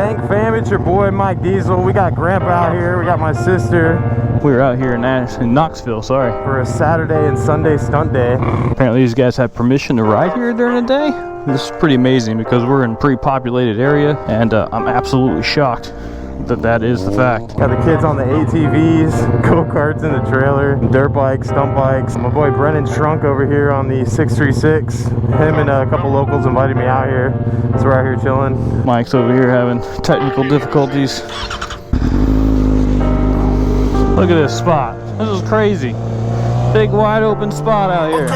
Dank fam? It's your boy Mike Diesel. We got Grandpa out here. We got my sister. We were out here in Knoxville, sorry. For a Saturday and Sunday stunt day. Apparently these guys have permission to ride here during the day. This is pretty amazing because we're in a pretty populated area, and I'm absolutely shocked that that is the fact. Got the kids on the ATVs, go-karts in the trailer, dirt bikes, stunt bikes. My boy Brennan Shrunk over here on the 636. Him and a couple locals invited me out here, so we're out here chilling. Mike's over here having technical difficulties. Look at this spot. This is crazy. Big wide open spot out here.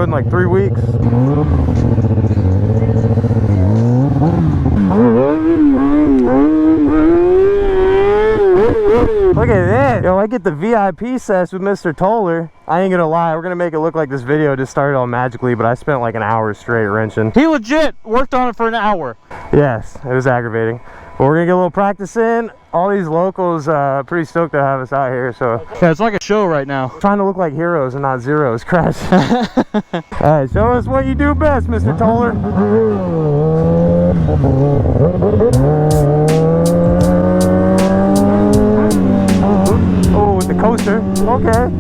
Like 3 weeks. Look at that. Yo, I get the VIP sets with Mr. Toler. I ain't gonna lie, we're gonna make it look like this video just started all magically, but I spent like an hour straight wrenching. He legit worked on it for an hour. Yes, it was aggravating. But we're gonna get a little practice in. All these locals pretty stoked to have us out here, so yeah, it's like a show right now. Trying to look like heroes and not zeros, crash. Alright, show us what you do best, Mr. Toler. Oh, with the coaster. Okay.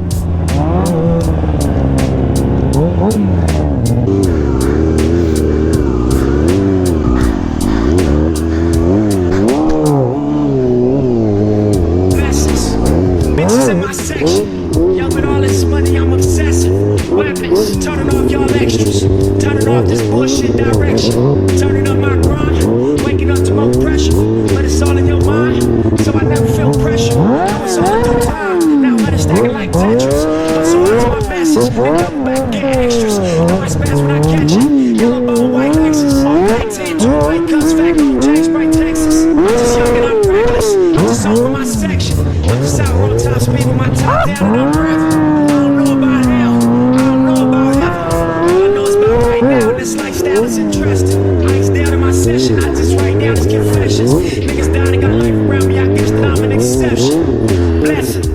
Bitches in my section, y'all with all this money, I'm obsessive. Weapons, turning off y'all extras, turning off this bullshit direction, turning up my grind, waking up to more pressure, but it's all in your mind, so I never feel pressure. Now it's all through time, now let it stack like Tetris. But so on to my message, and double back, get extras. Know I spaz when I catch it, yellow bone, white Lexus, back 10, 2 white cups, fat gold James, bright Texas. I'm just young and I'm reckless, I'm just over my section. I'm just out on top speed with my top down and I'm breathing. I don't know about hell, I don't know about heaven. All I know is about right now, and this lifestyle is interesting. Ice down in my session, I just write down his confessions. Niggas down and got life around me, I guess that I'm an exception. Blessing.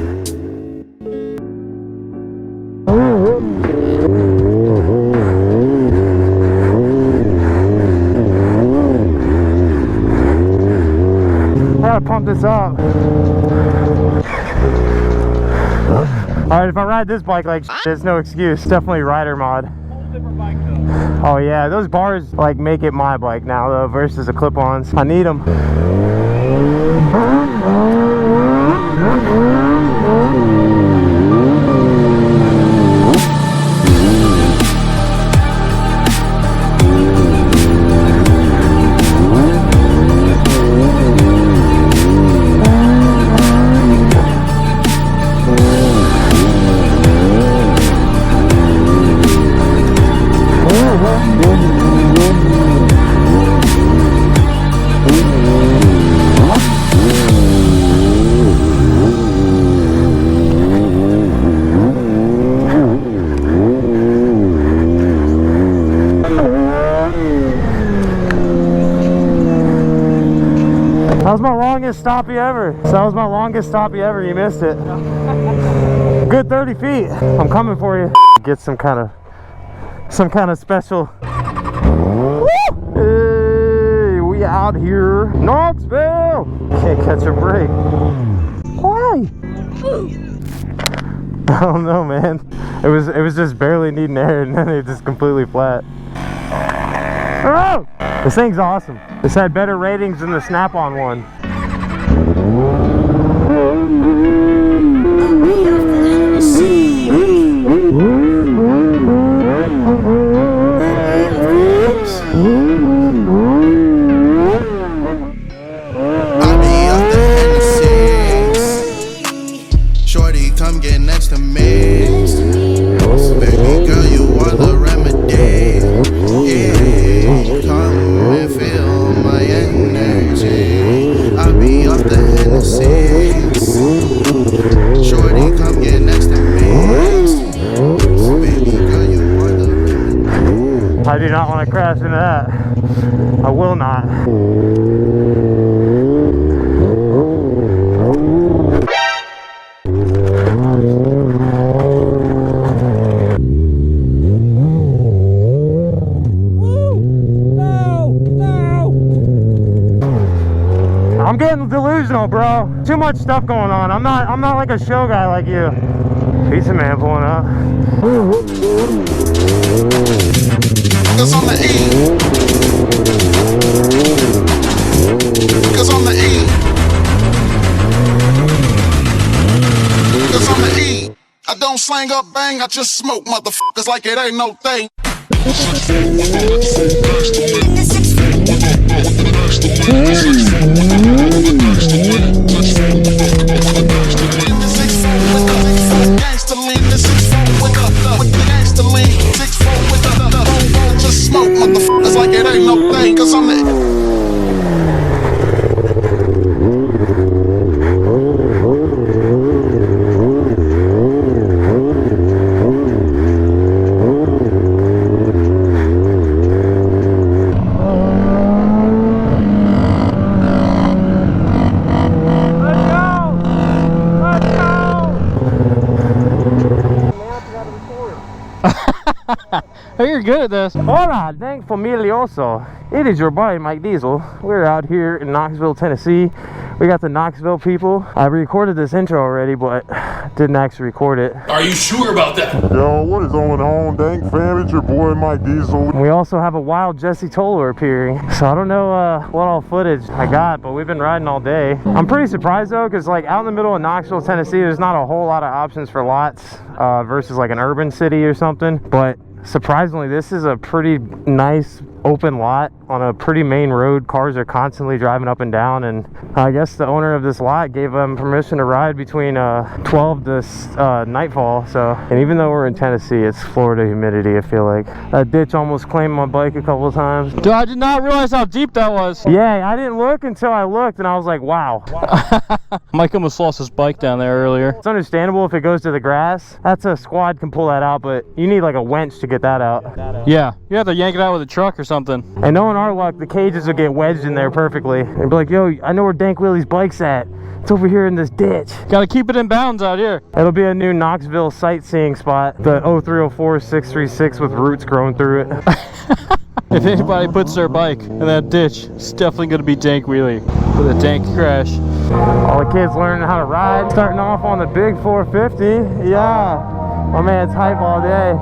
I gotta pump this up. Alright, if I ride this bike like shit, there's no excuse. Definitely rider mod. Whole different bike though. Oh yeah, those bars like make it my bike now though versus the clip-ons. I need them. That was my longest stoppie ever. So that was my longest stoppie ever. You missed it. Good 30 feet. I'm coming for you. Get some kind of special. Hey, we out here, Knoxville. Can't catch a break. Why? I don't know, man. It was just barely needing air, and then it just completely flat. Oh! This thing's awesome. This had better ratings than the Snap-on one. Shorty, come get next to me. Baby girl, you are the remedy. Yeah, come and feel my energy. I be off the Hennessy. Shorty, come get next to me. Baby girl, you are the remedy. I do not want to crash into that. I will not. I'm getting delusional, bro. Too much stuff going on. I'm not like a show guy like you. Pizza man pulling up. Cause on the E. Cause on the E. Cause on the E. I don't slang up bang, I just smoke motherfuckers like it ain't no thing. Just smoke motherfuckers like it ain't no thing. Cause I'm the Oh, you're good at this. Hola, thank familioso. It is your boy, Mike Diesel. We're out here in Knoxville, Tennessee. We got the Knoxville people. I recorded this intro already, but didn't actually record it. Are you sure about that? Yo, what is going on, Dank fam? It's your boy Mike Diesel. We also have a wild Jesse Toler appearing. So I don't know what all footage I got, but we've been riding all day. I'm pretty surprised though, because like out in the middle of Knoxville, Tennessee, there's not a whole lot of options for lots versus like an urban city or something. But surprisingly, this is a pretty nice open lot on a pretty main road. Cars are constantly driving up and down, and I guess the owner of this lot gave them permission to ride between 12 to nightfall. So, and even though we're in Tennessee, it's Florida humidity. I feel like that ditch almost claimed my bike a couple of times. Dude, I did not realize how deep that was. Yeah, I didn't look until I looked, and I was like, wow. Mike almost lost his bike down there earlier. It's understandable if it goes to the grass. That's a squad can pull that out, but you need like a winch to get that out. Yeah, you have to yank it out with a truck or something. And knowing our luck, the cages will get wedged in there perfectly. And be like, yo, I know where Dankwheelie's bike's at. It's over here in this ditch. Gotta keep it in bounds out here. It'll be a new Knoxville sightseeing spot. The 0304 636 with roots growing through it. If anybody puts their bike in that ditch, it's definitely gonna be Dankwheelie with a dank crash. All the kids learning how to ride. Starting off on the big 450. Yeah, my man's hype all day.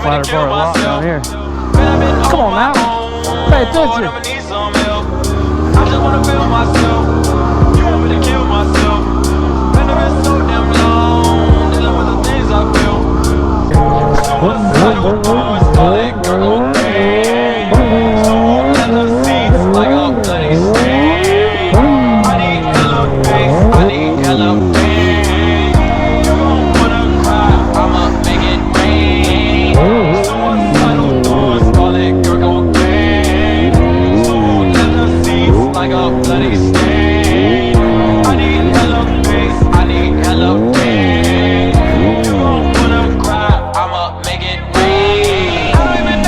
Flatter bar a lot down here. Come on now. Pay attention. I just wanna feel myself. You want me to kill myself. Man, I've been so damn long dealing with the things I feel. Suicidal thoughts, all that girl pain. So in the seats like a bloody stain. I need hella bass, I need hella pain. You gon' wanna cry, I'ma make it rain. Suicidal thoughts, all that girl pain. So in the seats like a bloody stain. I need hella bass, I need hella pain. You gon' wanna cry, I'ma make it rain. I don't even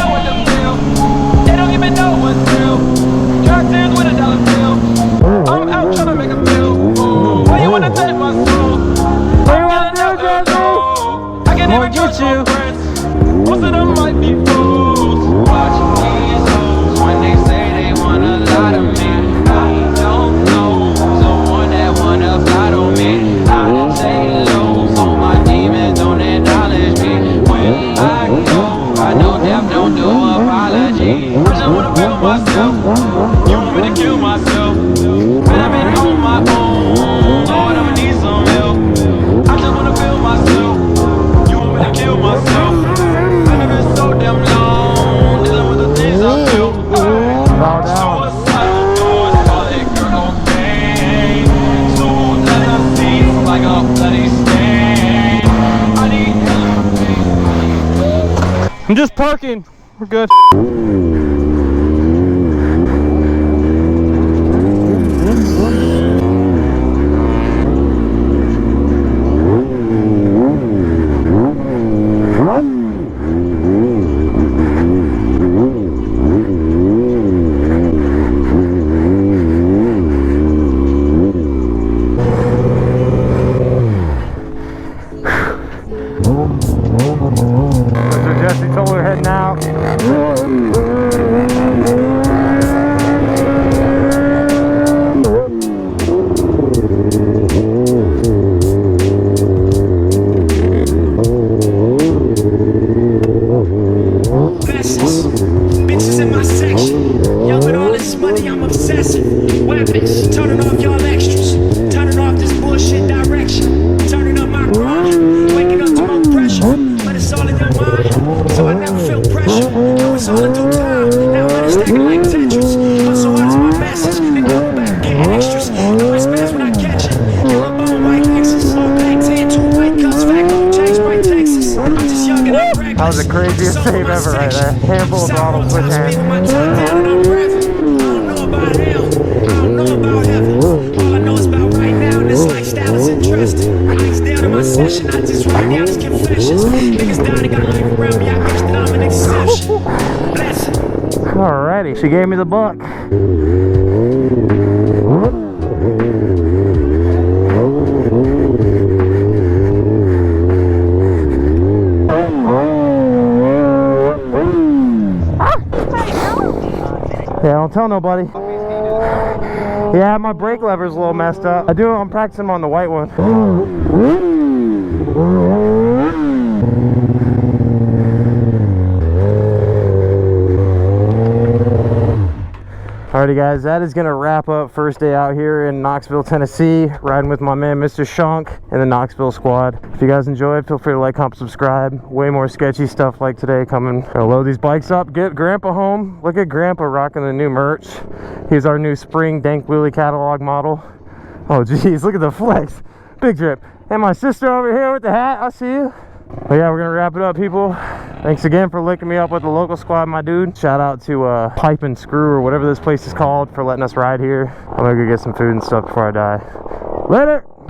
Just parking. We're good. Mr. Jesse Toler heading out. Vessels, bitches in my section. Y'all with all this money, I'm obsessive. Weapons, turning off y'all extras. Turning off this bullshit direction. Turning up my grind. Waking up to more pressure. But it's all in your mind, so I never feel pressure. No, it's all in due time. Now when it's stacking like Tetris. Hustle hard is my message. And go back getting extras. No, it's fast when I catch it. Yellow bone, white Lexus. All black tan, two white cups. Fat gold change, bright Texas. I'm just young and I'm reckless. That was the craziest save ever right there. Handful of throttle, switch hand. I don't know about hell. I don't know about heaven. All I know is about right now, and this lifestyle is interesting. Lights down in my session, I just write down his confessions. Niggas down, they got life around me, I guess that I'm an exception. Blessing. Alrighty, she gave me the buck. Yeah, don't tell nobody. Yeah, my brake lever's a little messed up. I'm practicing on the white one. Alrighty guys, that is gonna wrap up first day out here in Knoxville, Tennessee, riding with my man Mr. Shunk and the Knoxville squad. If you guys enjoyed, feel free to like, comment, subscribe. Way more sketchy stuff like today coming. Gonna load these bikes up, get Grandpa home. Look at Grandpa rocking the new merch. Here's our new spring Dankwheelie catalog model. Oh geez, look at the flex. Big drip. And my sister over here with the hat, I see you. But yeah, we're gonna wrap it up, people. Thanks again for linking me up with the local squad, my dude. Shout out to Pipe and Screw, or whatever this place is called, for letting us ride here. I'm gonna go get some food and stuff before I die. Later!